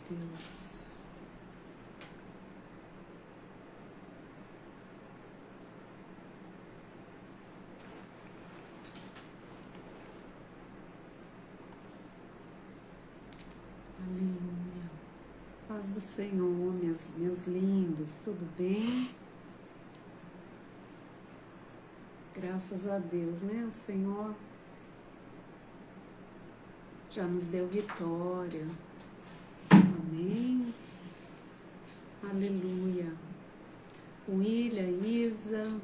Deus. Aleluia. Paz do Senhor, meus lindos, tudo bem? Graças a Deus, né? O Senhor já nos deu vitória. Amém? Aleluia. William, Isa,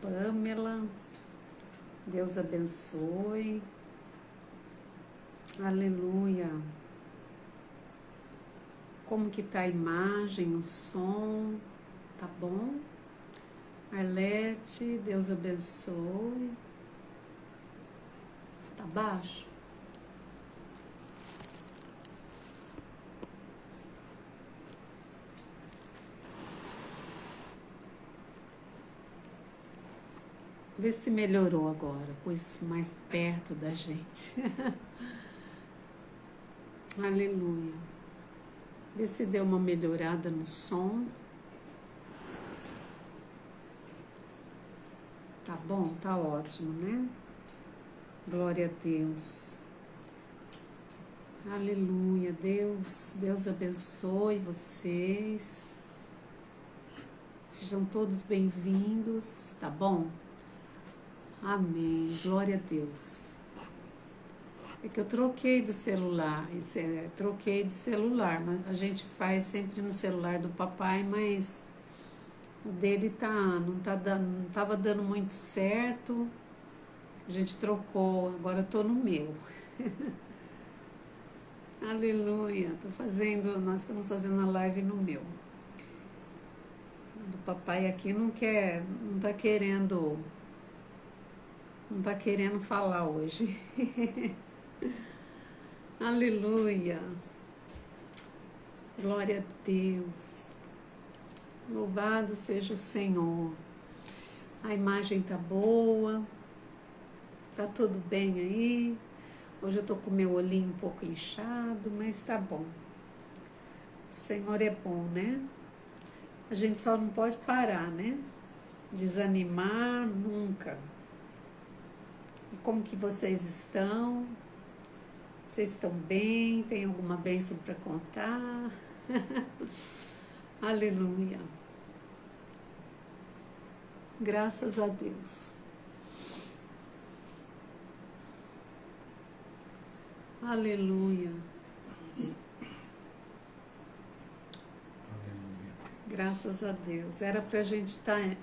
Pamela, Deus abençoe. Aleluia. Como que tá a imagem, o som? Tá bom? Arlete, Deus abençoe. Tá baixo? Vê se melhorou agora, pois mais perto da gente. Aleluia. Vê se deu uma melhorada no som. Tá bom? Tá ótimo, né? Glória a Deus. Aleluia. Deus abençoe vocês. Sejam todos bem-vindos, tá bom? Amém. Glória a Deus. É que eu troquei do celular, troquei de celular, mas a gente faz sempre no celular do papai, mas o dele não tava dando muito certo. A gente trocou, agora eu tô no meu. Aleluia. Nós estamos fazendo a live no meu. Do papai aqui não tá querendo falar hoje. Aleluia. Glória a Deus. Louvado seja o Senhor. A imagem tá boa. Tá tudo bem aí? Hoje eu tô com meu olhinho um pouco inchado, mas tá bom. O Senhor é bom, né? A gente só não pode parar, né? Desanimar nunca. E como que vocês estão? Vocês estão bem? Tem alguma bênção para contar? Aleluia. Graças a Deus. Aleluia. Graças a Deus. Era para a gente estar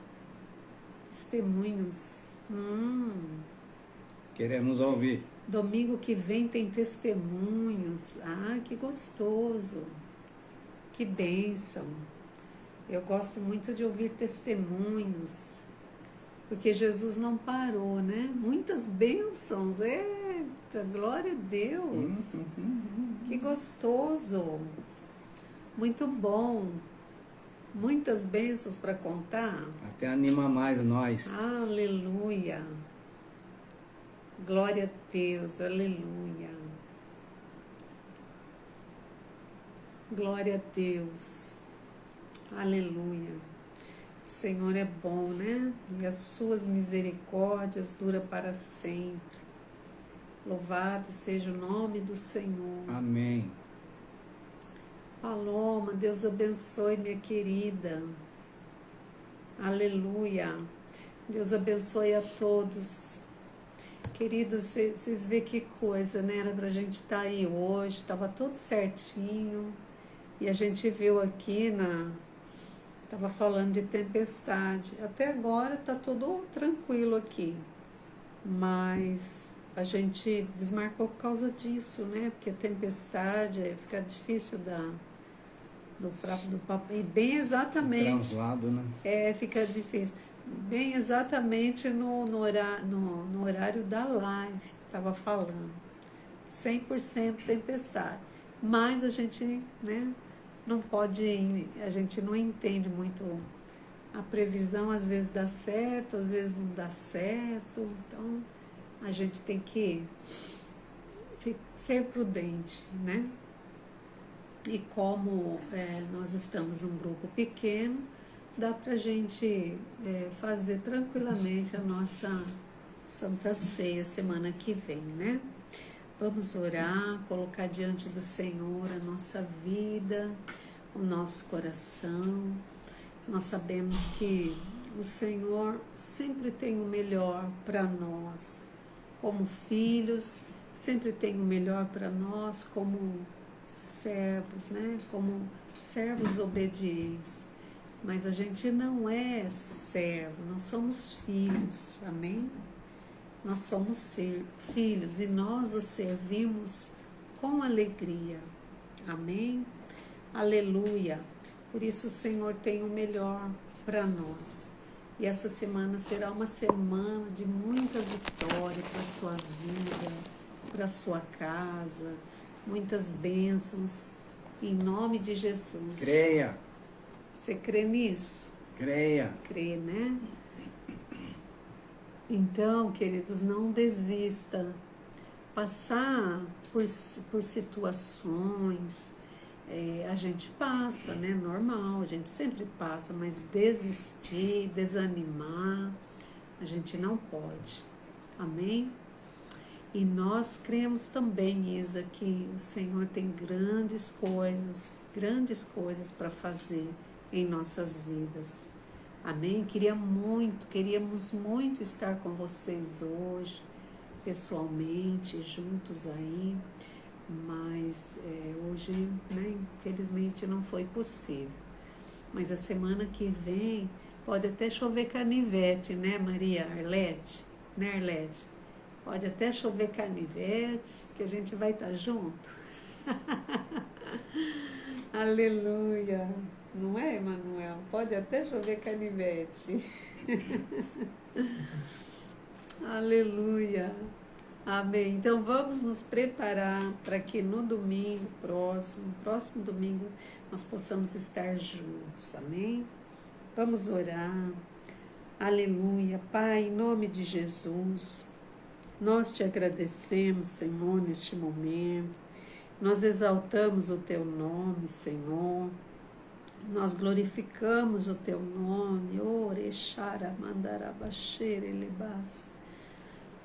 testemunhos. Queremos ouvir. Domingo que vem tem testemunhos. Ah, que gostoso. Que bênção. Eu gosto muito de ouvir testemunhos. Porque Jesus não parou, né? Muitas bênçãos. Eita, glória a Deus. Que gostoso. Muito bom. Muitas bênçãos para contar. Até anima mais nós. Aleluia. Glória a Deus. Aleluia. Glória a Deus. Aleluia. O Senhor é bom, né? E as suas misericórdias duram para sempre. Louvado seja o nome do Senhor. Amém. Paloma, Deus abençoe, minha querida. Aleluia. Deus abençoe a todos. Queridos, vocês vêem que coisa, né? Era pra gente estar aí hoje, estava tudo certinho. E a gente viu aqui Estava falando de tempestade. Até agora tá tudo tranquilo aqui. Mas a gente desmarcou por causa disso, né? Porque a tempestade fica difícil do papel. E bem exatamente. O translado, né? Fica difícil. Bem exatamente no horário da live, estava falando. 100% tempestade. Mas a gente, né? Não pode, a gente não entende muito a previsão, às vezes dá certo, às vezes não dá certo, então a gente tem que ser prudente, né? E como nós estamos num grupo pequeno, dá para a gente fazer tranquilamente a nossa Santa Ceia semana que vem, né? Vamos orar, colocar diante do Senhor a nossa vida, o nosso coração. Nós sabemos que o Senhor sempre tem o melhor para nós, como filhos, sempre tem o melhor para nós, como servos, né? Como servos obedientes. Mas a gente não é servo, nós somos filhos, amém? Nós somos filhos e nós os servimos com alegria, amém? Aleluia! Por isso o Senhor tem o melhor para nós. E essa semana será uma semana de muita vitória para a sua vida, para a sua casa, muitas bênçãos, em nome de Jesus. Creia. Você crê nisso? Creia. Crê, né? Então, queridos, não desista. Passar por situações, a gente passa, né? Normal, a gente sempre passa, mas desistir, desanimar, a gente não pode. Amém? E nós cremos também, Isa, que o Senhor tem grandes coisas para fazer em nossas vidas. Amém? Queríamos muito estar com vocês hoje, pessoalmente, juntos aí, mas hoje, né, infelizmente não foi possível. Mas a semana que vem pode até chover canivete, né, Maria Arlete? Né, Arlete? Pode até chover canivete, que a gente vai estar junto. Aleluia! Não é, Emanuel? Pode até chover canivete. Aleluia! Amém. Então vamos nos preparar para que no domingo próximo domingo, nós possamos estar juntos. Amém? Vamos orar. Aleluia. Pai, em nome de Jesus, nós te agradecemos, Senhor, neste momento. Nós exaltamos o teu nome, Senhor. Nós glorificamos o teu nome. Orexara mandarabaxere elebas.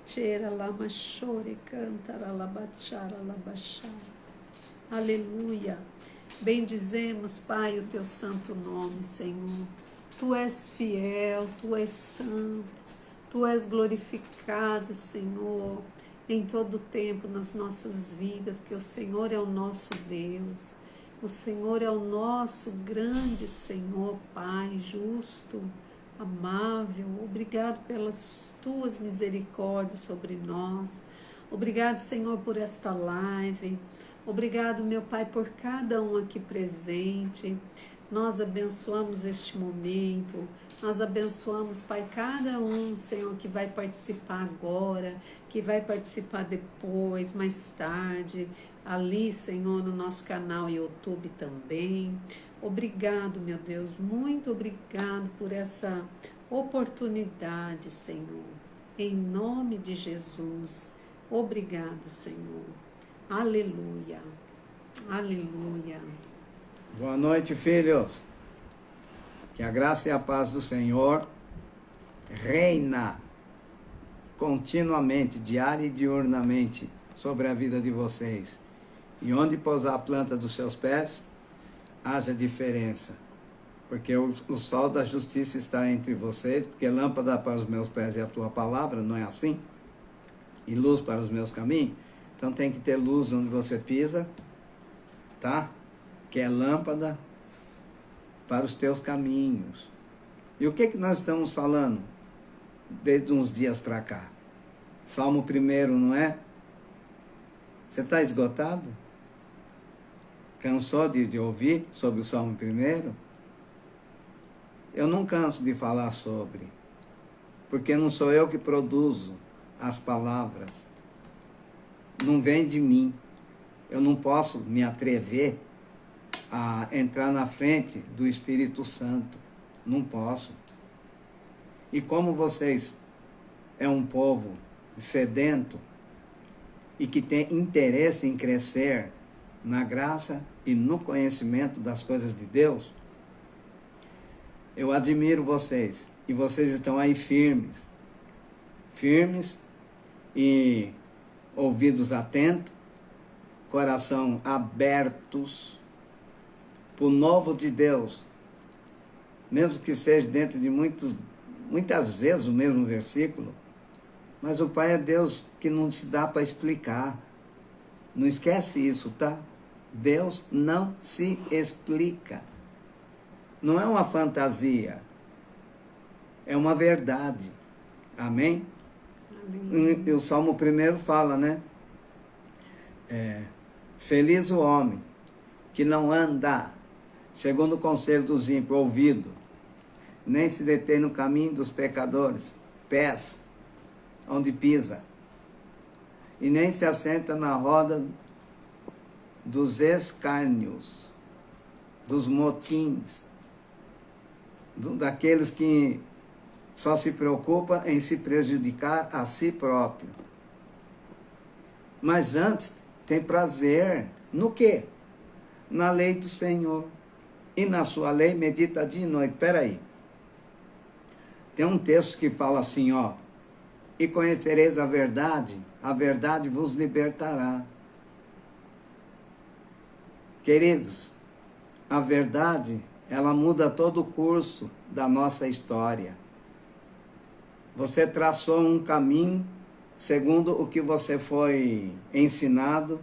Tchera lama chore cantara labachara labaxara. Aleluia. Bendizemos, Pai, o teu santo nome, Senhor. Tu és fiel, tu és santo, tu és glorificado, Senhor, em todo tempo nas nossas vidas, porque o Senhor é o nosso Deus. O Senhor é o nosso grande Senhor, Pai, justo, amável. Obrigado pelas tuas misericórdias sobre nós. Obrigado, Senhor, por esta live. Obrigado, meu Pai, por cada um aqui presente. Nós abençoamos este momento. Nós abençoamos, Pai, cada um, Senhor, que vai participar agora, que vai participar depois, mais tarde, ali, Senhor, no nosso canal YouTube também. Obrigado, meu Deus, muito obrigado por essa oportunidade, Senhor. Em nome de Jesus, obrigado, Senhor. Aleluia, aleluia. Boa noite, filhos. Que a graça e a paz do Senhor reina continuamente, diária e diurnamente, sobre a vida de vocês. E onde pousar a planta dos seus pés, haja diferença. Porque o sol da justiça está entre vocês, porque lâmpada para os meus pés é a tua palavra, não é assim? E luz para os meus caminhos. Então tem que ter luz onde você pisa, tá? Que é lâmpada para os teus caminhos. E o que nós estamos falando desde uns dias para cá? Salmo 1, não é? Você está esgotado? Cansou de ouvir sobre o Salmo 1? Eu não canso de falar sobre, porque não sou eu que produzo as palavras. Não vem de mim. Eu não posso me atrever a entrar na frente do Espírito Santo. Não posso. E como vocês é um povo sedento e que tem interesse em crescer na graça e no conhecimento das coisas de Deus, eu admiro vocês. E vocês estão aí firmes. Firmes e ouvidos atentos, coração abertos para o novo de Deus. Mesmo que seja dentro de muitas vezes o mesmo versículo, mas o Pai é Deus que não se dá para explicar. Não esquece isso, tá? Deus não se explica. Não é uma fantasia. É uma verdade. Amém? Amém. E o Salmo 1 fala, né? Feliz o homem que não anda segundo o conselho dos ímpios, ouvido, nem se detém no caminho dos pecadores, pés, onde pisa, e nem se assenta na roda dos escárnios, dos motins, daqueles que só se preocupam em se prejudicar a si próprio. Mas antes tem prazer no quê? Na lei do Senhor. E na sua lei medita dia e noite. Espera aí. Tem um texto que fala assim, ó. E conhecereis a verdade vos libertará. Queridos, a verdade, ela muda todo o curso da nossa história. Você traçou um caminho segundo o que você foi ensinado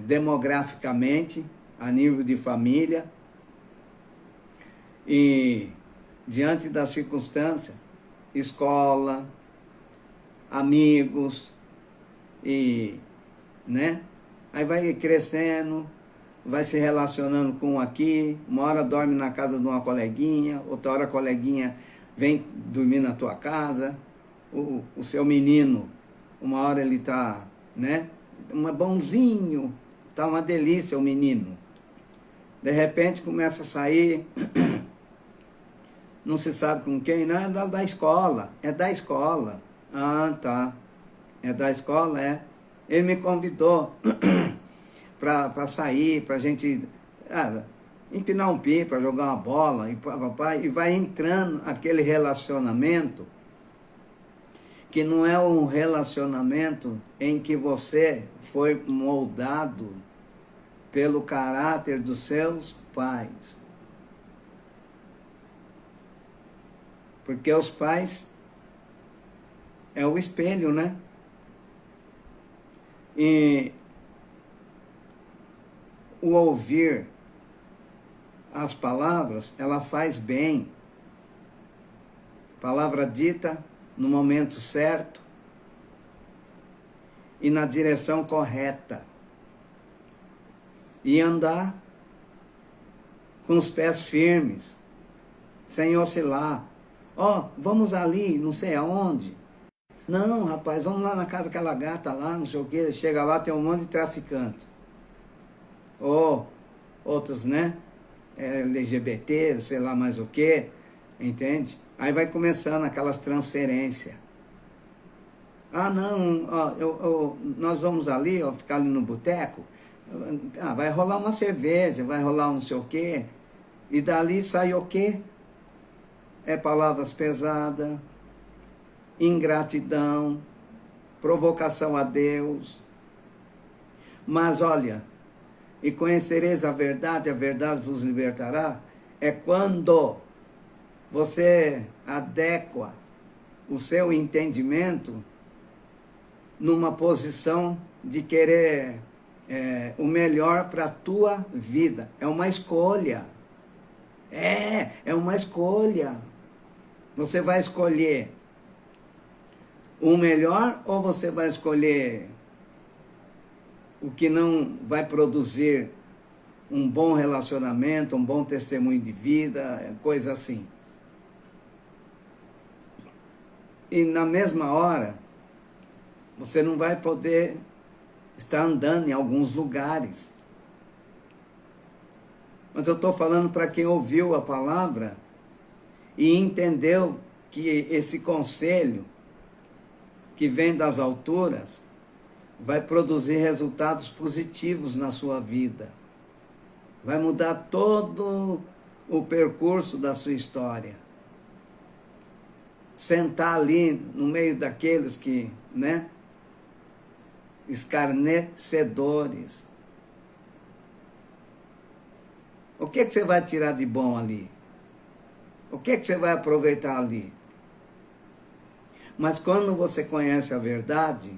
demograficamente, a nível de família, e diante da circunstância, escola, amigos, e, né? Aí vai crescendo, vai se relacionando com um aqui, uma hora dorme na casa de uma coleguinha, outra hora a coleguinha vem dormir na tua casa, o seu menino, uma hora ele está, né? Bonzinho, tá uma delícia o menino. De repente começa a sair, não se sabe com quem, não, é da escola, é da escola. Ah, tá, é da escola, é. Ele me convidou para sair, para a gente empinar um pipa, jogar uma bola, e vai entrando aquele relacionamento que não é um relacionamento em que você foi moldado pelo caráter dos seus pais. Porque os pais é o espelho, né? E o ouvir as palavras, ela faz bem. Palavra dita no momento certo e na direção correta. E andar com os pés firmes, sem oscilar. Ó, vamos ali, não sei aonde. Não, rapaz, vamos lá na casa daquela gata lá, não sei o quê. Chega lá, tem um monte de traficante. Ou outros, né? LGBT, sei lá mais o quê, entende? Aí vai começando aquelas transferências. Ah, não, ó, nós vamos ali, ó, ficar ali no boteco. Vai rolar uma cerveja, vai rolar um não sei o quê. E dali sai o quê? Palavras pesadas, ingratidão, provocação a Deus. Mas olha, e conhecereis a verdade vos libertará, é quando você adequa o seu entendimento numa posição de querer o melhor para a tua vida. É uma escolha. É uma escolha. Você vai escolher o melhor ou você vai escolher o que não vai produzir um bom relacionamento, um bom testemunho de vida, coisa assim. E na mesma hora, você não vai poder estar andando em alguns lugares. Mas eu estou falando para quem ouviu a palavra e entendeu que esse conselho que vem das alturas vai produzir resultados positivos na sua vida. Vai mudar todo o percurso da sua história. Sentar ali no meio daqueles que, né? Escarnecedores. O que você vai tirar de bom ali? O que você vai aproveitar ali? Mas quando você conhece a verdade,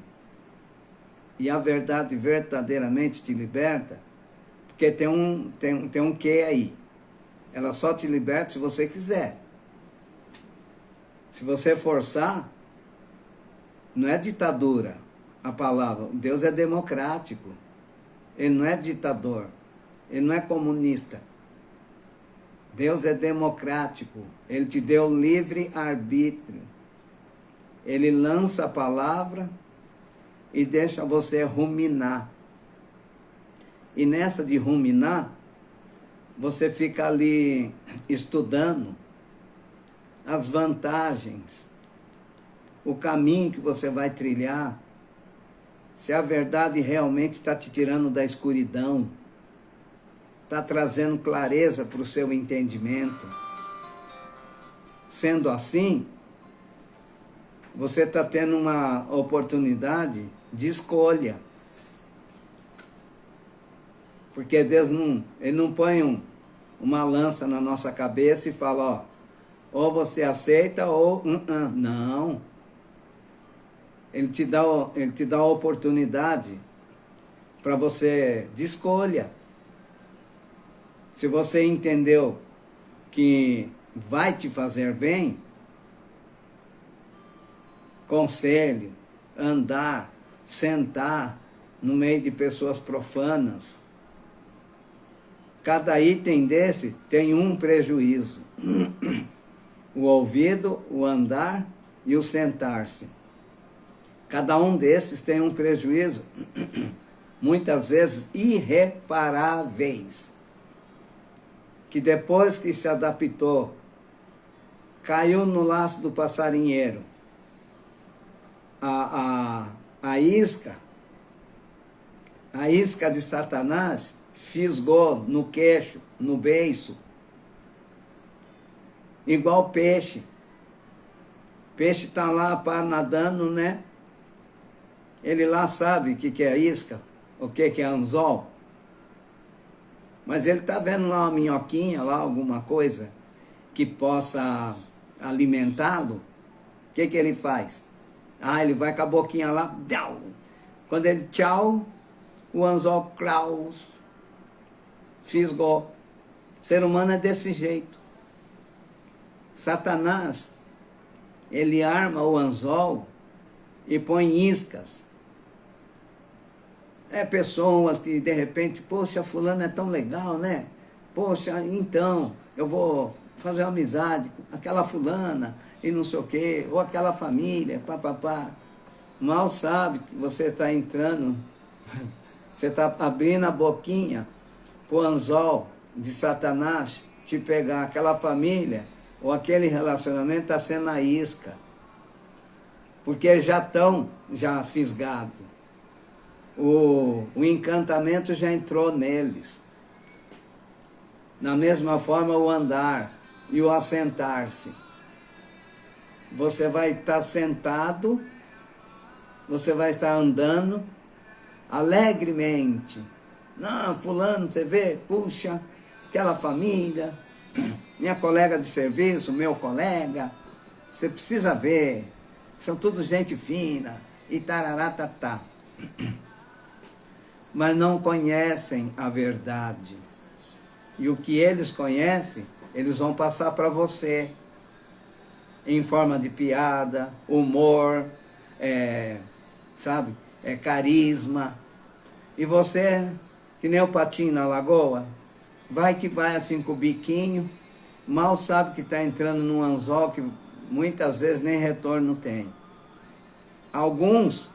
e a verdade verdadeiramente te liberta, porque tem um quê aí. Ela só te liberta se você quiser. Se você forçar, não é ditadura a palavra. Deus é democrático. Ele não é ditador. Ele não é comunista. Deus é democrático. Ele te deu livre arbítrio. Ele lança a palavra e deixa você ruminar. E nessa de ruminar, você fica ali estudando as vantagens, o caminho que você vai trilhar, se a verdade realmente está te tirando da escuridão, está trazendo clareza para o seu entendimento. Sendo assim, você está tendo uma oportunidade de escolha. Porque Deus ele não põe uma lança na nossa cabeça e fala, ó, ou você aceita ou... Não. Ele te dá a oportunidade para você de escolha. Se você entendeu que vai te fazer bem, conselho, andar, sentar no meio de pessoas profanas. Cada item desse tem um prejuízo. O ouvido, o andar e o sentar-se. Cada um desses tem um prejuízo, muitas vezes irreparáveis. Que depois que se adaptou, caiu no laço do passarinheiro. A isca de Satanás fisgou no queixo, no beiço. Igual peixe. Peixe está lá nadando, né? Ele lá sabe o que é isca, o que é anzol. Mas ele está vendo lá uma minhoquinha, lá alguma coisa que possa alimentá-lo. O que ele faz? Ele vai com a boquinha lá. Quando ele tchau, o anzol claus, fisgou. O ser humano é desse jeito. Satanás, ele arma o anzol e põe iscas. Pessoas que de repente, poxa, fulano é tão legal, né? Poxa, então, eu vou fazer uma amizade com aquela fulana e não sei o quê, ou aquela família, papapá. Mal sabe que você está entrando, você está abrindo a boquinha para o anzol de Satanás te pegar. Aquela família ou aquele relacionamento está sendo a isca. Porque já estão fisgados. O encantamento já entrou neles. Na mesma forma, o andar e o assentar-se. Você vai estar sentado, você vai estar andando alegremente. Não, fulano, você vê, puxa, aquela família, minha colega de serviço, meu colega, você precisa ver, são tudo gente fina, e tararatatá. Mas não conhecem a verdade. E o que eles conhecem, eles vão passar para você, em forma de piada, humor, carisma. E você, que nem o patinho na lagoa, vai que vai assim com o biquinho, mal sabe que está entrando num anzol que muitas vezes nem retorno tem. Alguns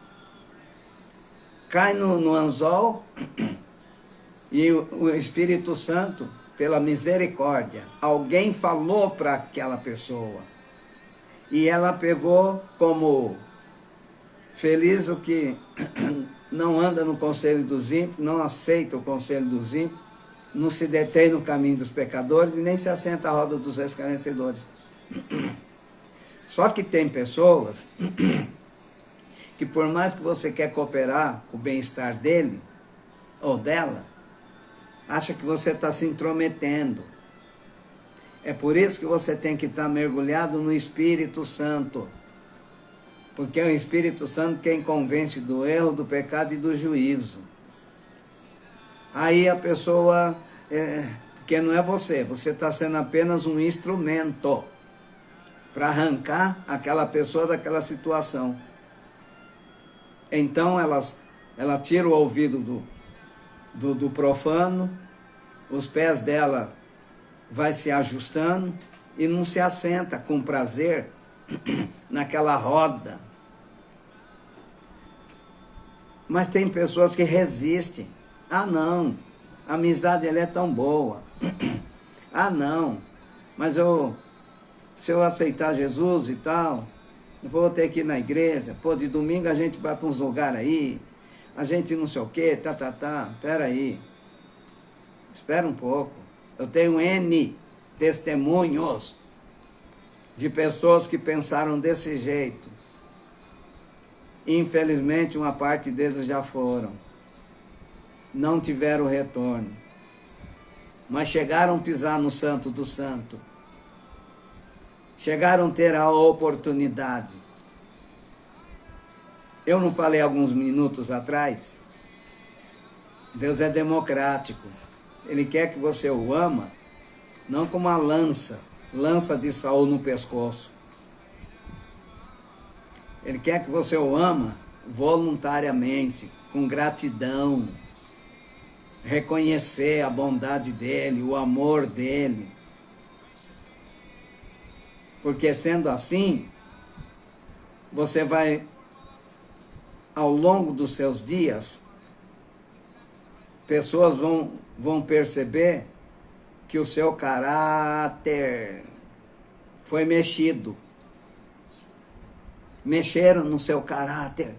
caem no anzol e o Espírito Santo, pela misericórdia, alguém falou para aquela pessoa e ela pegou como feliz o que não anda no conselho dos ímpios, não aceita o conselho dos ímpios, não se detém no caminho dos pecadores e nem se assenta à roda dos escarnecedores. Só que tem pessoas que por mais que você quer cooperar com o bem-estar dele ou dela, acha que você está se intrometendo. É por isso que você tem que estar mergulhado no Espírito Santo. Porque é o Espírito Santo quem convence do erro, do pecado e do juízo. Aí a pessoa, porque não é você está sendo apenas um instrumento para arrancar aquela pessoa daquela situação. Então ela tira o ouvido do profano, os pés dela vai se ajustando e não se assenta com prazer naquela roda. Mas tem pessoas que resistem. Ah, não, a amizade ela é tão boa. Ah, não, mas se eu aceitar Jesus e tal, eu vou ter que ir na igreja, pô, de domingo a gente vai para uns lugares aí, a gente não sei o quê, pera aí, espera um pouco. Eu tenho N testemunhos de pessoas que pensaram desse jeito. Infelizmente, uma parte deles já foram. Não tiveram retorno. Mas chegaram a pisar no Santo do Santo. Chegaram a ter a oportunidade. Eu não falei alguns minutos atrás? Deus é democrático. Ele quer que você o ama, não como uma lança de Saul no pescoço. Ele quer que você o ama voluntariamente, com gratidão, reconhecer a bondade dele, o amor dele. Porque sendo assim, você vai, ao longo dos seus dias, pessoas vão perceber que o seu caráter foi mexido. Mexeram no seu caráter.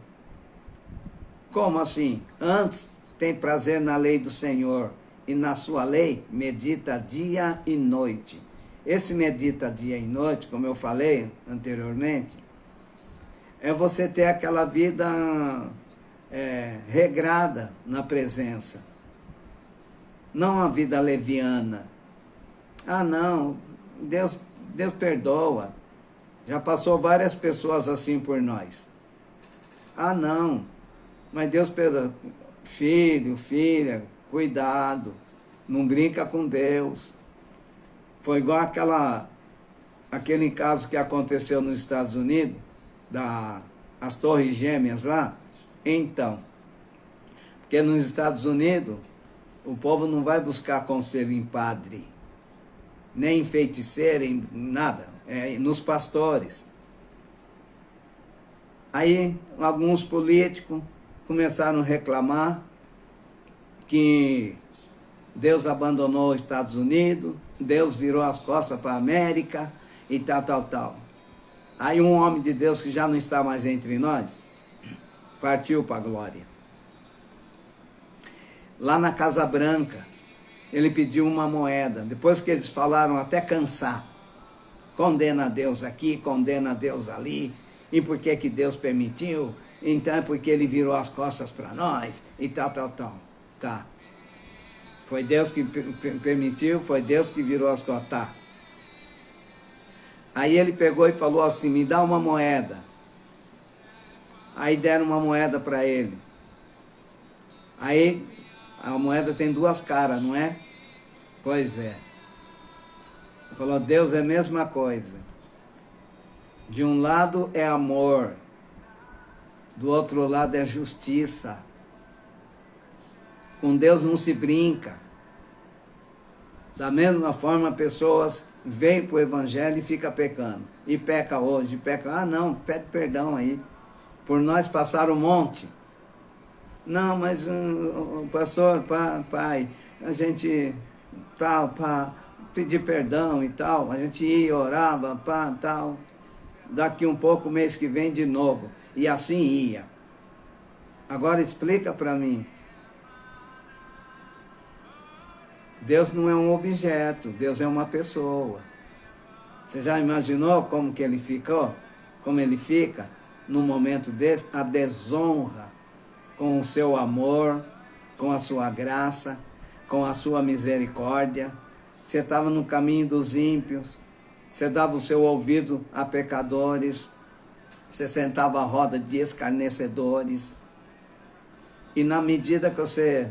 Como assim? Antes tem prazer na lei do Senhor, e na sua lei medita dia e noite. Esse medita dia e noite, como eu falei anteriormente, é você ter aquela vida regrada na presença. Não a vida leviana. Ah, não, Deus perdoa. Já passou várias pessoas assim por nós. Ah, não, mas Deus perdoa. Filho, filha, cuidado, não brinca com Deus. Foi igual aquele caso que aconteceu nos Estados Unidos, as Torres Gêmeas lá. Então, porque nos Estados Unidos, o povo não vai buscar conselho em padre, nem em feiticeiro, em nada, nos pastores. Aí, alguns políticos começaram a reclamar que Deus abandonou os Estados Unidos, Deus virou as costas para a América e tal. Aí um homem de Deus que já não está mais entre nós, partiu para a glória. Lá na Casa Branca, ele pediu uma moeda, depois que eles falaram até cansar, condena a Deus aqui, condena a Deus ali, e por que Deus permitiu? Então é porque ele virou as costas para nós, e tal. Tá. Foi Deus que permitiu, foi Deus que virou as costas. Tá. Aí ele pegou e falou assim, me dá uma moeda. Aí deram uma moeda para ele. Aí a moeda tem duas caras, não é? Pois é. Ele falou, Deus é a mesma coisa. De um lado é amor, do outro lado é justiça. Com Deus não se brinca. Da mesma forma, pessoas vêm para o Evangelho e ficam pecando. E peca hoje, peca. Ah, não, pede perdão aí. Por nós passaram um monte. Não, mas pastor, pai, a gente tal, para pedir perdão e tal. A gente ia, orava, tal. Daqui um pouco, mês que vem de novo. E assim ia. Agora explica para mim. Deus não é um objeto, Deus é uma pessoa. Você já imaginou como que ele ficou? Como ele fica num momento desse? A desonra com o seu amor, com a sua graça, com a sua misericórdia. Você estava no caminho dos ímpios, você dava o seu ouvido a pecadores, você sentava à roda de escarnecedores. E na medida que você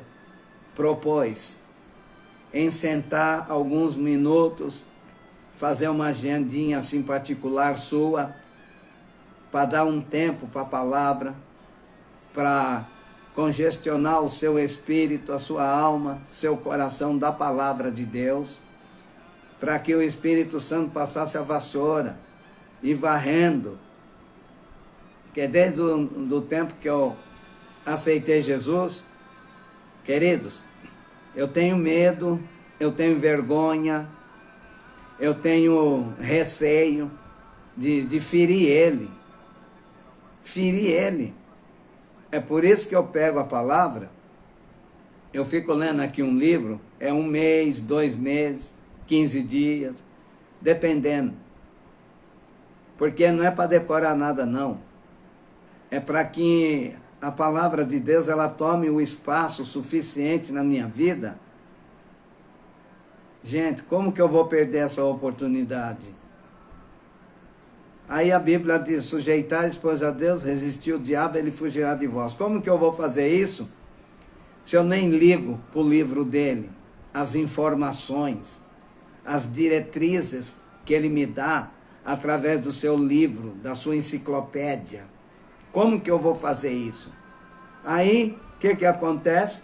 propôs em sentar alguns minutos, fazer uma agendinha assim particular sua, para dar um tempo para a palavra, para congestionar o seu espírito, a sua alma, seu coração da palavra de Deus, para que o Espírito Santo passasse a vassoura e varrendo. Porque desde o tempo que eu aceitei Jesus, queridos, eu tenho medo, eu tenho vergonha, eu tenho receio de ferir ele. Ferir ele. É por isso que eu pego a palavra, eu fico lendo aqui um livro, é 1 mês, 2 meses, 15 dias, dependendo. Porque não é para decorar nada, não. É para que a palavra de Deus ela tome o espaço suficiente na minha vida. Gente, como que eu vou perder essa oportunidade? Aí a Bíblia diz, sujeitai, pois, a Deus, resistir o diabo, ele fugirá de vós. Como que eu vou fazer isso se eu nem ligo para o livro dele, as informações, as diretrizes que ele me dá através do seu livro, da sua enciclopédia? Como que eu vou fazer isso? Aí, o que acontece?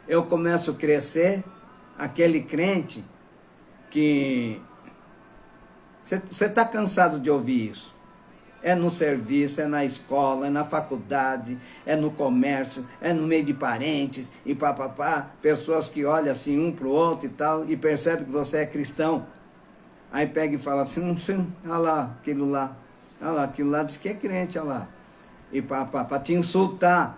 Eu começo a crescer, aquele crente que... Você está cansado de ouvir isso? É no serviço, é na escola, é na faculdade, é no comércio, é no meio de parentes e papapá. Pessoas que olham assim um para o outro e tal, e percebem que você é cristão. Aí pega e fala assim, olha lá, aquilo lá diz que é crente, olha lá. E para te insultar,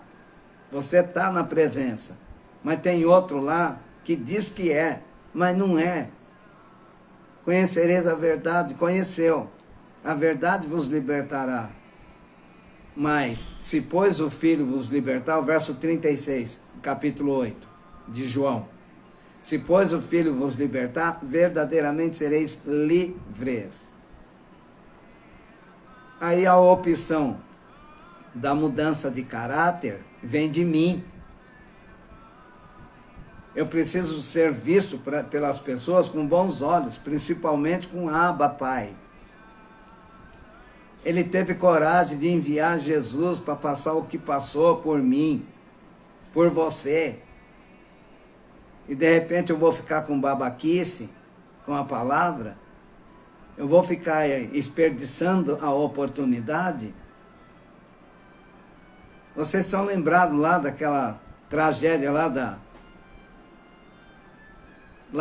você está na presença. Mas tem outro lá que diz que é, mas não é. Conhecereis a verdade, conheceu. A verdade vos libertará. Mas, se pois o Filho vos libertar, o verso 36, capítulo 8 de João. Se pois o Filho vos libertar, verdadeiramente sereis livres. Aí a opção da mudança de caráter vem de mim. Eu preciso ser visto pelas pessoas com bons olhos, principalmente com Abba, Pai. Ele teve coragem de enviar Jesus para passar o que passou por mim, por você. E de repente eu vou ficar com babaquice, com a palavra? Eu vou ficar desperdiçando a oportunidade? Vocês estão lembrados lá daquela tragédia lá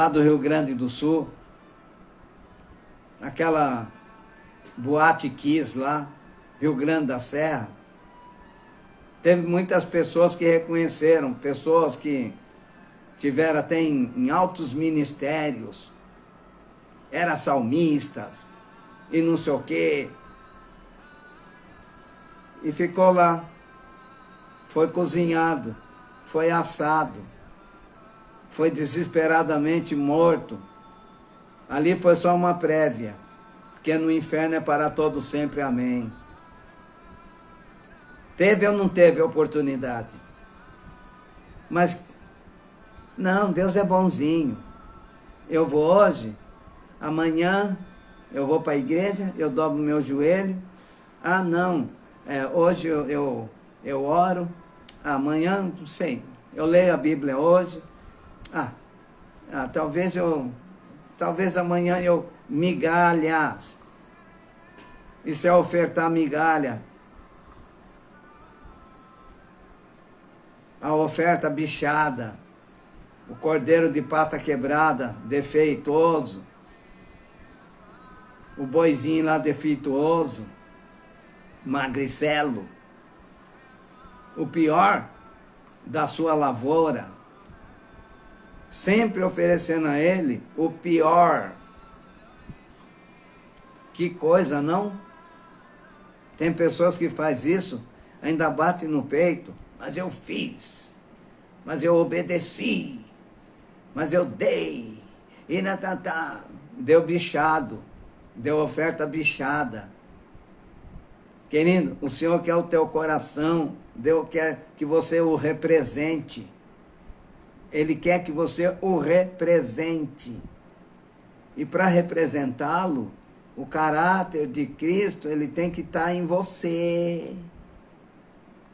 do Rio Grande do Sul, aquela Boate Kiss lá, Rio Grande da Serra? Teve muitas pessoas que reconheceram, pessoas que tiveram até em altos ministérios, eram salmistas, e não sei o quê. E ficou lá, foi cozinhado, foi assado, foi desesperadamente morto. Ali foi só uma prévia, porque no inferno é para todo sempre, amém. Teve ou não teve oportunidade? Mas, não, Deus é bonzinho. Eu vou hoje, amanhã eu vou para a igreja, eu dobro meu joelho. Ah, não, hoje eu oro, amanhã, não sei, eu leio a Bíblia hoje. Talvez amanhã eu migalhas. Isso é ofertar migalha. A oferta bichada, o cordeiro de pata quebrada, defeituoso, o boizinho lá defeituoso, magricelo. o pior da sua lavoura, sempre oferecendo a Ele o pior. Que coisa, não? Tem pessoas que fazem isso, ainda batem no peito, mas eu fiz, mas eu obedeci, mas eu dei, e natatá, deu bichado, deu oferta bichada. Querido, o Senhor quer o teu coração, Deus quer que você o represente. Ele quer que você o represente. E para representá-lo, o caráter de Cristo, ele tem que estar em você.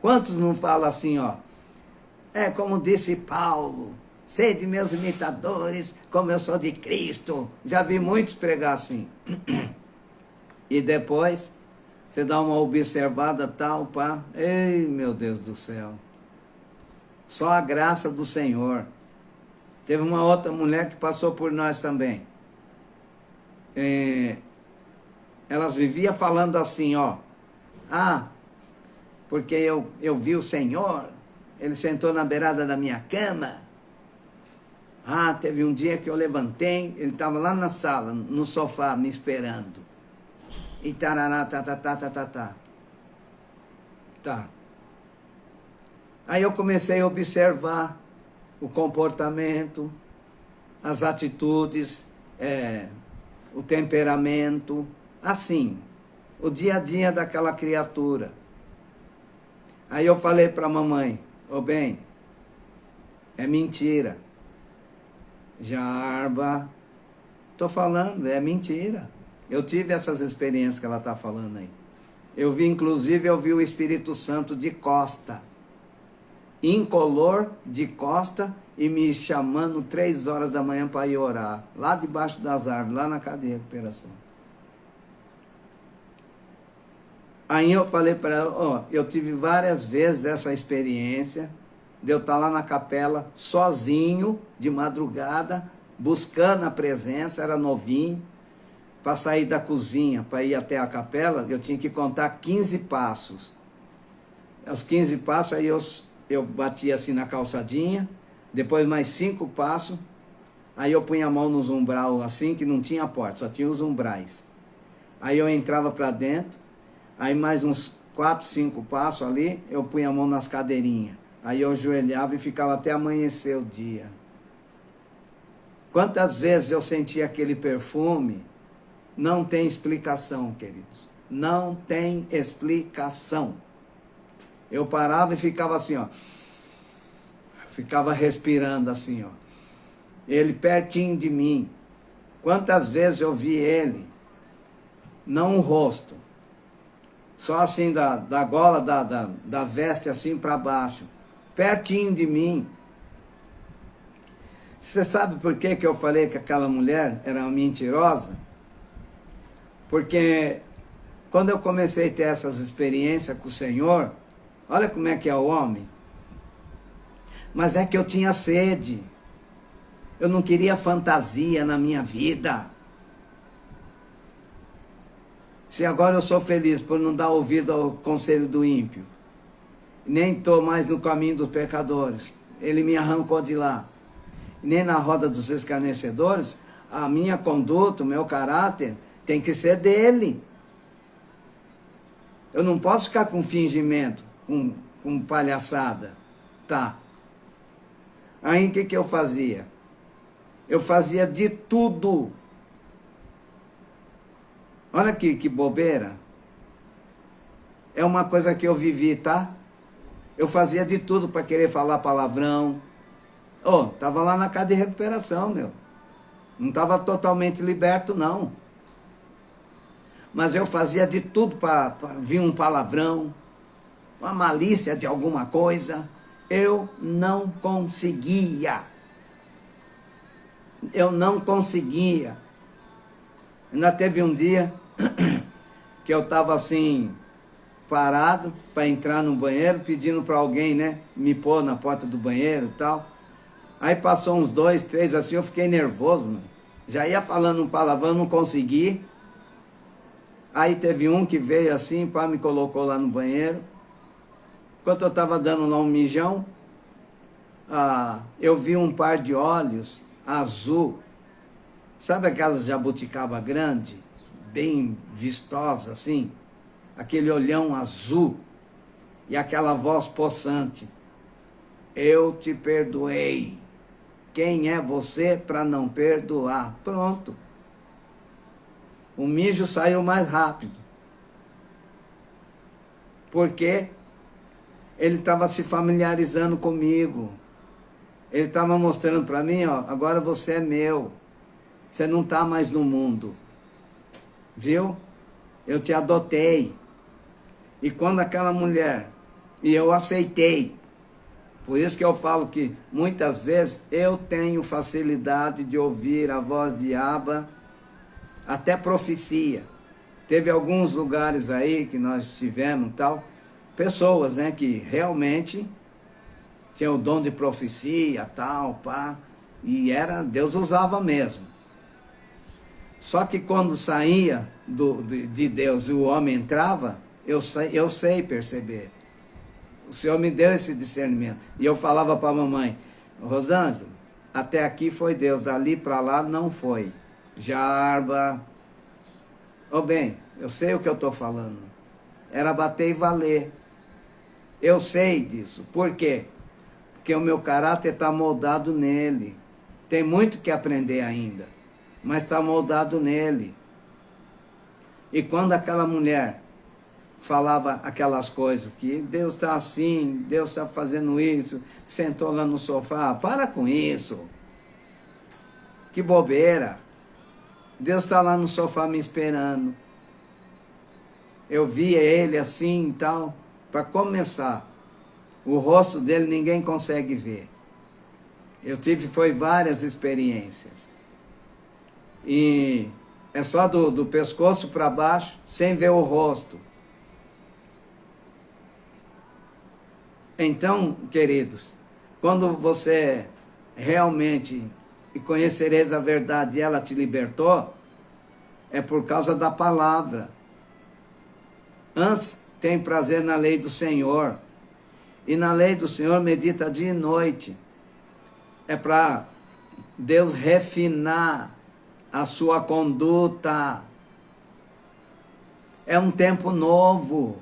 Quantos não falam assim, ó? É como disse Paulo, sede meus imitadores, como eu sou de Cristo. Já vi muitos pregar assim. E depois, você dá uma observada tal, pá. Ei, meu Deus do céu. Só a graça do Senhor. Teve uma outra mulher que passou por nós também. Elas viviam falando assim, ó. Ah, porque eu vi o Senhor, ele sentou na beirada da minha cama. Ah, teve um dia que eu levantei, ele estava lá na sala, no sofá, me esperando. E tarará, tá. Aí eu comecei a observar o comportamento, as atitudes, o temperamento, assim, o dia a dia daquela criatura. Aí eu falei para a mamãe, ô bem, é mentira. Jarba, tô falando, é mentira. Eu tive essas experiências que ela está falando aí. Eu vi, inclusive, o Espírito Santo de costa, incolor, de costa, e me chamando 3 horas da manhã para ir orar, lá debaixo das árvores, lá na cadeia de recuperação. Aí eu falei para ela, ó, eu tive várias vezes essa experiência, de eu estar lá na capela, sozinho, de madrugada, buscando a presença, era novinho, para sair da cozinha, para ir até a capela, eu tinha que contar 15 passos. Aos 15 passos, aí eu batia assim na calçadinha, depois mais 5 passos, aí eu punha a mão nos umbral assim, que não tinha porta, só tinha os umbrais. Aí eu entrava para dentro, aí mais uns 4, 5 passos ali, eu punha a mão nas cadeirinhas. Aí eu ajoelhava e ficava até amanhecer o dia. Quantas vezes eu sentia aquele perfume? Não tem explicação, queridos. Não tem explicação. Eu parava e ficava assim, ó. Ficava respirando assim, ó. Ele pertinho de mim. Quantas vezes eu vi ele? Não o rosto. Só assim da gola, da veste assim para baixo. Pertinho de mim. Você sabe por que eu falei que aquela mulher era mentirosa? Porque quando eu comecei a ter essas experiências com o Senhor, olha como é que é o homem. Mas é que eu tinha sede. Eu não queria fantasia na minha vida. Se agora eu sou feliz por não dar ouvido ao conselho do ímpio, nem estou mais no caminho dos pecadores, ele me arrancou de lá, nem na roda dos escarnecedores, a minha conduta, o meu caráter, tem que ser dele. Eu não posso ficar com fingimento, com palhaçada. Tá. Aí o que eu fazia? Eu fazia de tudo. Olha aqui que bobeira. É uma coisa que eu vivi, tá? Eu fazia de tudo para querer falar palavrão. Tava lá na casa de recuperação, meu. Não estava totalmente liberto, não. Mas eu fazia de tudo para vir um palavrão, uma malícia de alguma coisa. Eu não conseguia. Eu não conseguia. Ainda teve um dia que eu estava assim, parado para entrar no banheiro, pedindo para alguém, né, me pôr na porta do banheiro e tal. Aí passou uns 2, 3 assim, eu fiquei nervoso, mano. Já ia falando um palavrão, não consegui. Aí teve um que veio assim, pá, me colocou lá no banheiro. Enquanto eu estava dando lá um mijão, eu vi um par de olhos azul. Sabe aquelas jabuticaba grande, bem vistosa assim? Aquele olhão azul e aquela voz possante. Eu te perdoei. Quem é você para não perdoar? Pronto. O mijo saiu mais rápido. Porque ele estava se familiarizando comigo. Ele estava mostrando para mim, ó, agora você é meu. Você não está mais no mundo. Viu? Eu te adotei. E quando aquela mulher, e eu aceitei. Por isso que eu falo que muitas vezes eu tenho facilidade de ouvir a voz de Abba, até profecia. Teve alguns lugares aí que nós tivemos tal, pessoas, né, que realmente tinham o dom de profecia, tal, pá, e Deus usava mesmo. Só que quando saía de Deus e o homem entrava, eu sei perceber. O Senhor me deu esse discernimento. E eu falava para a mamãe, Rosângela, até aqui foi Deus, dali para lá não foi. Jarba. Bem, eu sei o que eu estou falando. Era bater e valer. Eu sei disso. Por quê? Porque o meu caráter está moldado nele. Tem muito que aprender ainda, mas está moldado nele. E quando aquela mulher falava aquelas coisas, que Deus está assim, Deus está fazendo isso, sentou lá no sofá, para com isso. Que bobeira. Deus está lá no sofá me esperando. Eu via ele assim e tal. Para começar, o rosto dele ninguém consegue ver. Foi várias experiências. E é só do pescoço para baixo, sem ver o rosto. Então, queridos, quando você realmente conhecereis a verdade e ela te libertou, é por causa da palavra. Antes, tem prazer na lei do Senhor. E na lei do Senhor medita dia e noite. É para Deus refinar a sua conduta. É um tempo novo.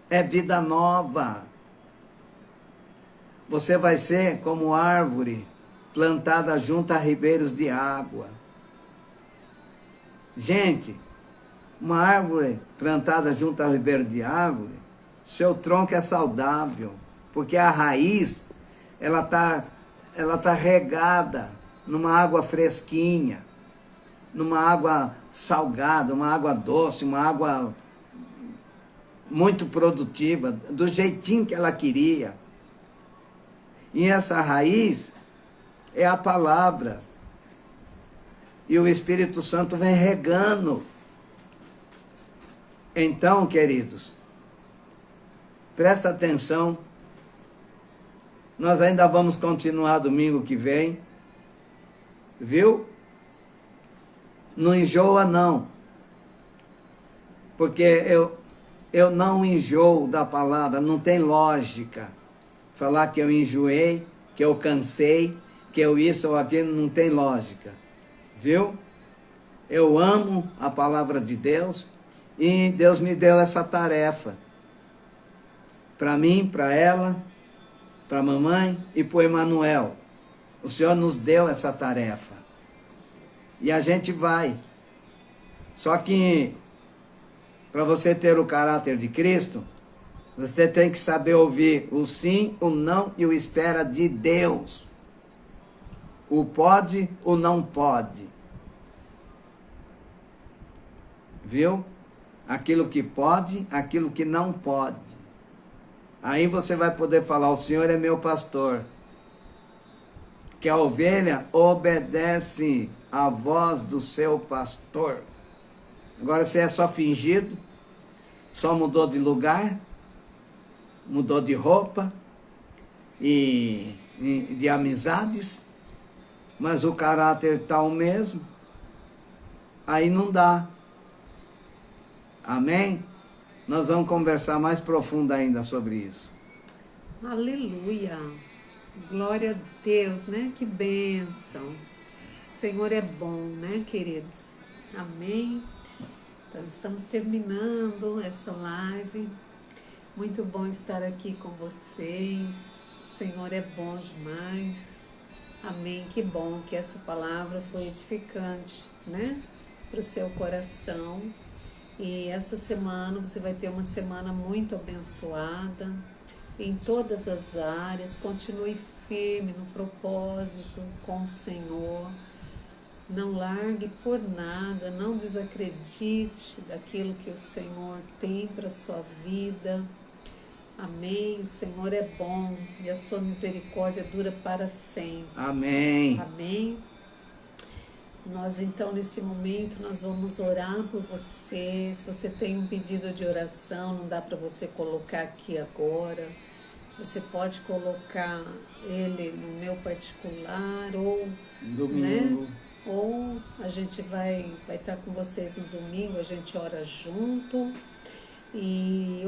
É vida nova. Você vai ser como árvore plantada junto a ribeiros de água. Gente, uma árvore plantada junto a ribeiro de árvore, seu tronco é saudável, porque a raiz, ela tá regada numa água fresquinha, numa água salgada, uma água doce, uma água muito produtiva, do jeitinho que ela queria. E essa raiz é a palavra. E o Espírito Santo vem regando. Então, queridos, presta atenção. Nós ainda vamos continuar domingo que vem. Viu? Não enjoa, não. Porque eu não enjoo da palavra, não tem lógica. Falar que eu enjoei, que eu cansei, que eu isso ou aquilo, não tem lógica. Viu? Eu amo a palavra de Deus e Deus me deu essa tarefa. Para mim, para ela, para a mamãe e para o Emanuel. O Senhor nos deu essa tarefa. E a gente vai. Só que, para você ter o caráter de Cristo, você tem que saber ouvir o sim, o não e o espera de Deus. O pode, o não pode. Viu? Aquilo que pode, aquilo que não pode. Aí você vai poder falar, o Senhor é meu pastor. Que a ovelha obedece à voz do seu pastor. Agora você é só fingido, só mudou de lugar, mudou de roupa e de amizades, mas o caráter está o mesmo, aí não dá. Amém? Nós vamos conversar mais profundo ainda sobre isso. Aleluia. Glória a Deus, né? Que bênção. O Senhor é bom, né, queridos? Amém. Então, estamos terminando essa live. Muito bom estar aqui com vocês. O Senhor é bom demais. Amém. Que bom que essa palavra foi edificante, né? Para o seu coração. E essa semana você vai ter uma semana muito abençoada em todas as áreas. Continue firme no propósito com o Senhor. Não largue por nada, não desacredite daquilo que o Senhor tem para a sua vida. Amém. O Senhor é bom e a sua misericórdia dura para sempre. Amém. Amém. Nós então nesse momento nós vamos orar por você. Se você tem um pedido de oração, não dá para você colocar aqui agora. Você pode colocar ele no meu particular ou Domingo. né? Ou a gente vai estar com vocês no domingo, a gente ora junto.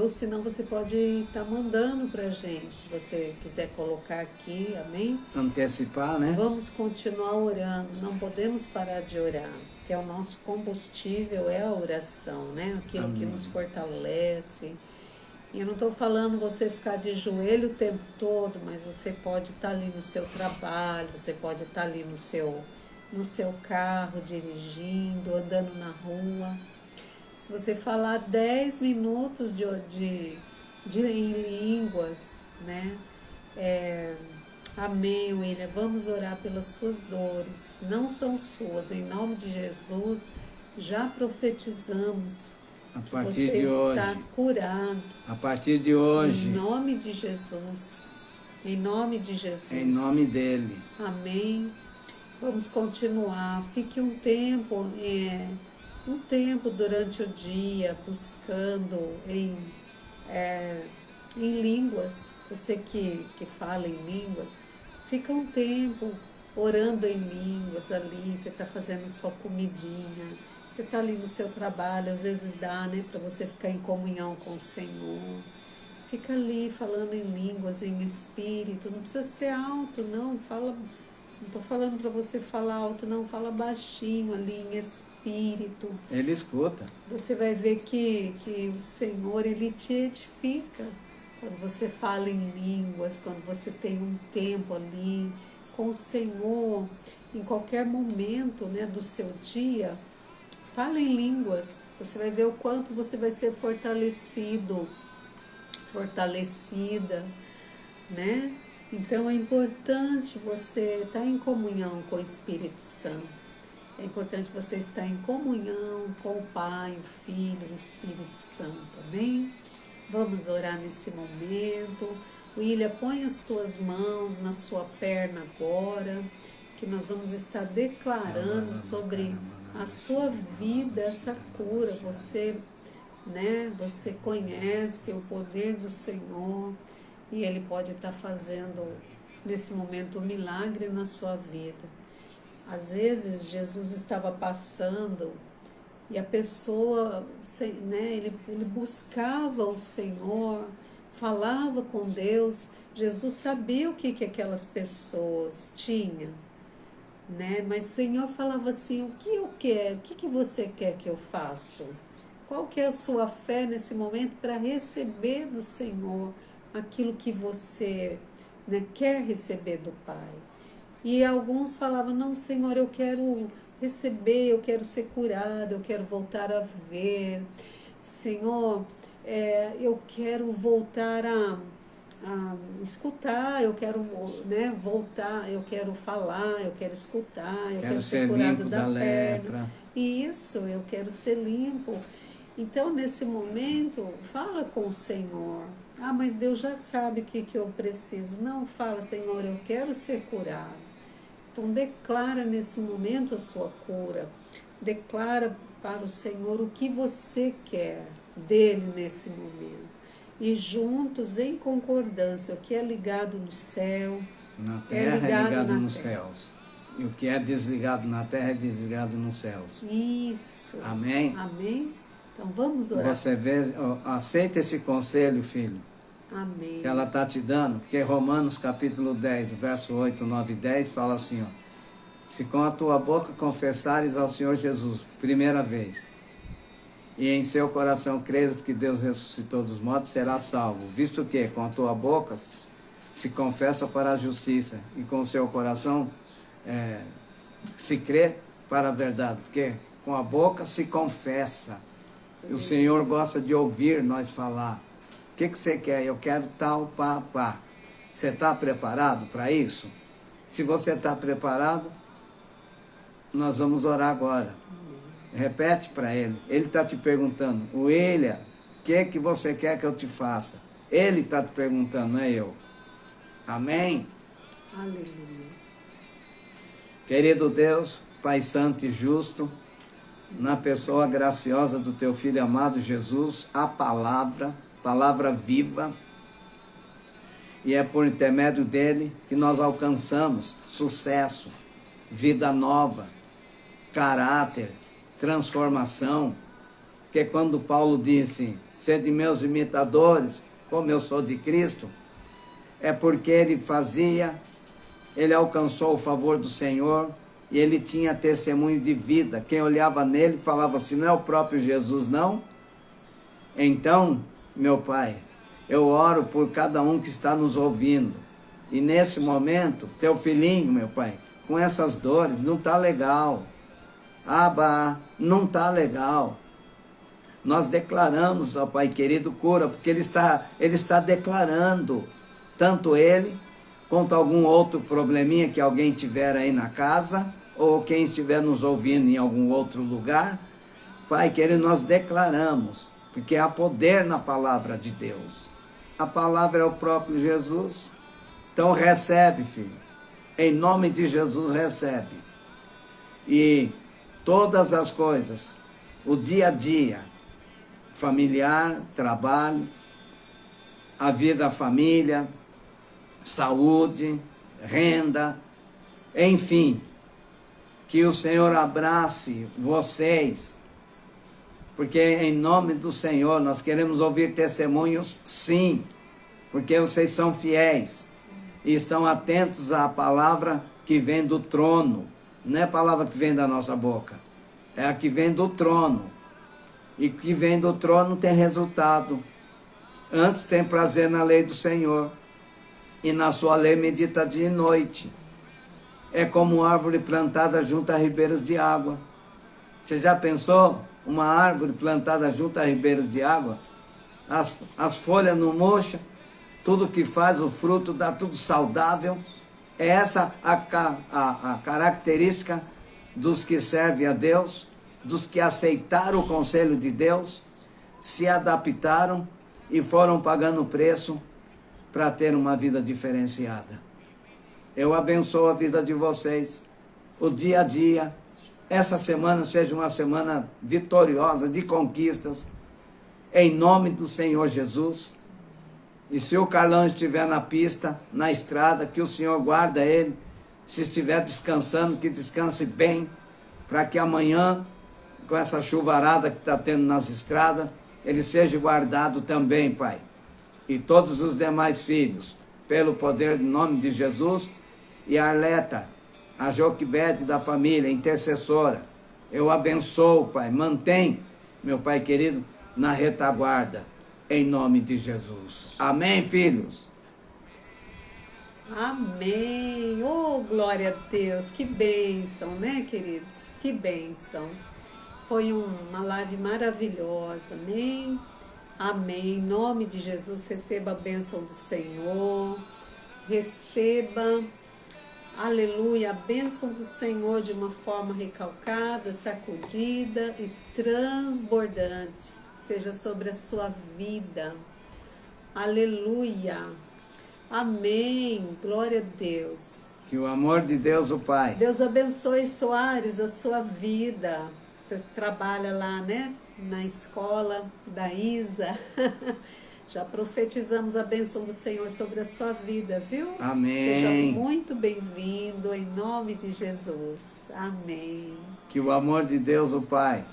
Ou senão você pode estar mandando para a gente, se você quiser colocar aqui, amém? Antecipar, né? Vamos continuar orando, não podemos parar de orar, que é o nosso combustível, é a oração, né? Aquilo Amém. que nos fortalece. E eu não estou falando você ficar de joelho o tempo todo, mas você pode estar ali no seu trabalho, você pode estar ali no seu carro, dirigindo, andando na rua. Se você falar 10 minutos em línguas, né? Amém, William. Vamos orar pelas suas dores. Não são suas. Em nome de Jesus, já profetizamos. A Que partir você de está hoje. curado. A partir de hoje. Em nome de Jesus. Em nome de Jesus. Em nome dele. Amém. Vamos continuar. Fique um tempo durante o dia buscando em línguas. Você que fala em línguas, fica um tempo orando em línguas ali. Você está fazendo sua comidinha, você está ali no seu trabalho, às vezes dá, né, para você ficar em comunhão com o Senhor. Fica ali falando em línguas, em espírito. Não precisa ser alto, não. Não estou falando para você falar alto, não. Fala baixinho ali, em espírito. Ele escuta. Você vai ver que o Senhor, Ele te edifica. Quando você fala em línguas, quando você tem um tempo ali com o Senhor, em qualquer momento, né, do seu dia, fala em línguas. Você vai ver o quanto você vai ser fortalecido, fortalecida, né? Então é importante você estar em comunhão com o Espírito Santo. É importante você estar em comunhão com o Pai, o Filho, o Espírito Santo. Amém? Vamos orar nesse momento. William, põe as tuas mãos na sua perna agora, que nós vamos estar declarando sobre a sua vida essa cura. Você, né? Você conhece o poder do Senhor. E Ele pode estar fazendo, nesse momento, um milagre na sua vida. Às vezes, Jesus estava passando e a pessoa, né, ele buscava o Senhor, falava com Deus. Jesus sabia o que aquelas pessoas tinham, né? Mas o Senhor falava assim, o que eu quero? O que você quer que eu faça? Qual que é a sua fé nesse momento para receber do Senhor aquilo que você, né, quer receber do Pai? E alguns falavam, não, Senhor, eu quero receber, eu quero ser curado, eu quero voltar a ver. Senhor, eu quero voltar a escutar, eu quero, né, voltar, eu quero falar, eu quero escutar, eu quero ser curado da lepra. Isso, eu quero ser limpo. Então, nesse momento, fala com o Senhor. Ah, mas Deus já sabe o que eu preciso. Não, fala, Senhor, eu quero ser curado. Então, declara nesse momento a sua cura. Declara para o Senhor o que você quer dele nesse momento. E juntos, em concordância, o que é ligado no céu, na terra é ligado nos céus. E o que é desligado na terra é desligado nos céus. Isso. Amém? Amém? Então, vamos orar. Você vê, aceita esse conselho, filho. Amém. que ela está te dando, porque Romanos capítulo 10, verso 8, 9 e 10, fala assim, ó, se com a tua boca confessares ao Senhor Jesus, primeira vez, e em seu coração creres que Deus ressuscitou dos mortos, serás salvo, visto que com a tua boca se confessa para a justiça, e com o seu coração se crê para a verdade, porque com a boca se confessa, e o Senhor gosta de ouvir nós falar. O que você quer? Eu quero tal, pá, pá. Você está preparado para isso? Se você está preparado, nós vamos orar agora. Repete para ele. Ele está te perguntando, William, o que você quer que eu te faça? Ele está te perguntando, não é eu. Amém? Aleluia. Querido Deus, Pai Santo e Justo, na pessoa graciosa do Teu Filho amado Jesus, a palavra viva, e é por intermédio dele que nós alcançamos sucesso, vida nova, caráter, transformação, porque quando Paulo disse, sede meus imitadores, como eu sou de Cristo, é porque ele alcançou o favor do Senhor, e ele tinha testemunho de vida. Quem olhava nele falava assim, não é o próprio Jesus, não? Então, meu Pai, eu oro por cada um que está nos ouvindo. E nesse momento, teu filhinho, meu Pai, com essas dores, não está legal. Abba, não está legal. Nós declaramos, ó Pai querido, cura, porque ele está declarando, tanto ele, quanto algum outro probleminha que alguém tiver aí na casa, ou quem estiver nos ouvindo em algum outro lugar. Pai querido, nós declaramos, porque há poder na palavra de Deus. A palavra é o próprio Jesus. Então recebe, filho. Em nome de Jesus, recebe. E todas as coisas, o dia a dia, familiar, trabalho, a vida da família, saúde, renda, enfim, que o Senhor abrace vocês, porque em nome do Senhor nós queremos ouvir testemunhos, sim, porque vocês são fiéis e estão atentos à palavra que vem do trono, não é a palavra que vem da nossa boca, é a que vem do trono, e que vem do trono tem resultado. Antes tem prazer na lei do Senhor, e na sua lei medita dia e noite. É como árvore plantada junto a ribeiros de água. Você já pensou? Uma árvore plantada junto a ribeiros de água? As folhas não murcham, tudo que faz, o fruto dá tudo saudável. É essa a característica dos que servem a Deus, dos que aceitaram o conselho de Deus, se adaptaram e foram pagando o preço para ter uma vida diferenciada. Eu abençoo a vida de vocês, o dia a dia, essa semana seja uma semana vitoriosa, de conquistas, em nome do Senhor Jesus. E se o Carlão estiver na pista, na estrada, que o Senhor guarda ele, se estiver descansando, que descanse bem, para que amanhã, com essa chuvarada que está tendo nas estradas, ele seja guardado também, Pai. E todos os demais filhos, pelo poder do nome de Jesus, e a Arleta, a Joquebede da família, intercessora, eu abençoo, Pai, mantém, meu Pai querido, na retaguarda, em nome de Jesus. Amém, filhos? Amém. Oh, glória a Deus. Que bênção, né, queridos? Que bênção. Foi uma live maravilhosa, amém? Amém. Em nome de Jesus, receba a bênção do Senhor. Receba, aleluia, a bênção do Senhor de uma forma recalcada, sacudida e transbordante. Seja sobre a sua vida. Aleluia. Amém. Glória a Deus. Que o amor de Deus, o Pai. Deus abençoe, Soares, a sua vida. Você trabalha lá, né? Na escola da Isa. Já profetizamos a bênção do Senhor sobre a sua vida, viu? Amém. Seja muito bem-vindo, em nome de Jesus. Amém. Que o amor de Deus, o Pai,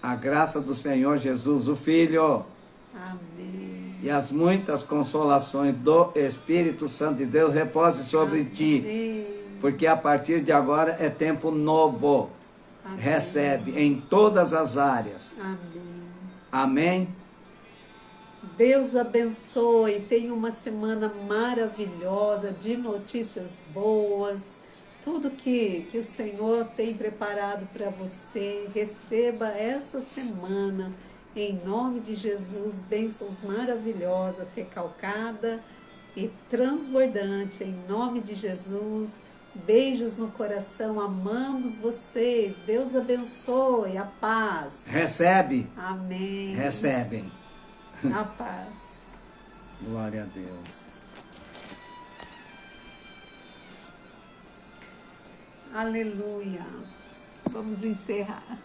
a graça do Senhor Jesus, o Filho, amém, e as muitas consolações do Espírito Santo de Deus repousem sobre ti. Amém. Porque a partir de agora é tempo novo. Amém. Recebe em todas as áreas. Amém. Amém? Deus abençoe. Tenha uma semana maravilhosa, de notícias boas. Tudo que o Senhor tem preparado para você, receba essa semana, em nome de Jesus, bênçãos maravilhosas, recalcada e transbordante, em nome de Jesus. Beijos no coração, amamos vocês. Deus abençoe, a paz. Recebe? Amém. Recebem. A paz. Glória a Deus. Aleluia. Vamos encerrar.